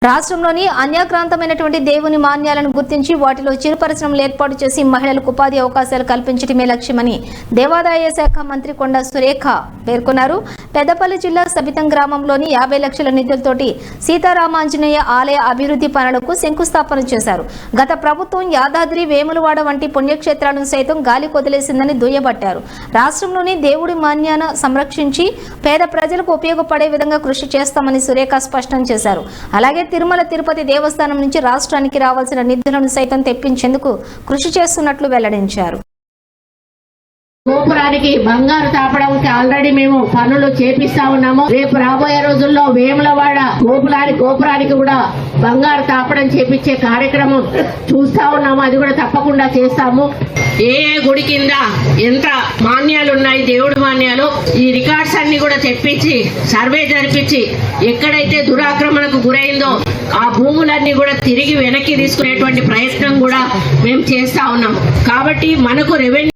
రాష్ట్రంలోని అన్యాక్రాంతమైనటువంటి దేవుని మాన్యాలను గుర్తించి వాటిలో చిరు పరిశ్రమలు ఏర్పాటు చేసి మహిళలకు ఉపాధి అవకాశాలు కల్పించడమే లక్ష్యమని దేవాదాయ శాఖ మంత్రి కొండా సురేఖ పేర్కొన్నారు. పెద్దపల్లి జిల్లా సబితం గ్రామంలోని 50 లక్షల నిధులతోటి సీతారామాంజనేయ ఆలయ అభివృద్ధి పనులకు శంకుస్థాపన చేశారు. గత ప్రభుత్వం యాదాద్రి వేములవాడ వంటి పుణ్యక్షేత్రాలను సైతం గాలి కొదిలేసిందని దుయ్యబట్టారు. రాష్ట్రంలోని దేవుడి మాన్యాన్ని సంరక్షించి పేద ప్రజలకు ఉపయోగపడే విధంగా కృషి చేస్తామని సురేఖ స్పష్టం చేశారు. అలాగే తిరుమల తిరుపతి దేవస్థానం నుంచి రాష్ట్రానికి రావాల్సిన నిధులను సైతం తెప్పించేందుకు కృషి చేస్తున్నట్లు వెల్లడించారు. గోపురానికి బంగారు తాపడానికి ఆల్రెడీ మేము పనులు చేపిస్తా ఉన్నాము. రేపు రాబోయే రోజుల్లో వేములవాడ గోపురానికి కూడా బంగారు తాపడం చేపించే కార్యక్రమం చూస్తా ఉన్నాము. అది కూడా తప్పకుండా చేస్తాము. ఏ గుడి కింద ఎంత మాన్యాలు ఉన్నాయి, దేవుడి మాన్యాలు, ఈ రికార్డ్స్ అన్ని కూడా తెప్పించి సర్వే జరిపించి ఎక్కడైతే దురాక్రమణకు గురైందో ఆ భూములన్నీ కూడా తిరిగి వెనక్కి తీసుకునేటువంటి ప్రయత్నం కూడా మేము చేస్తా ఉన్నాం. కాబట్టి మనకు రెవెన్యూ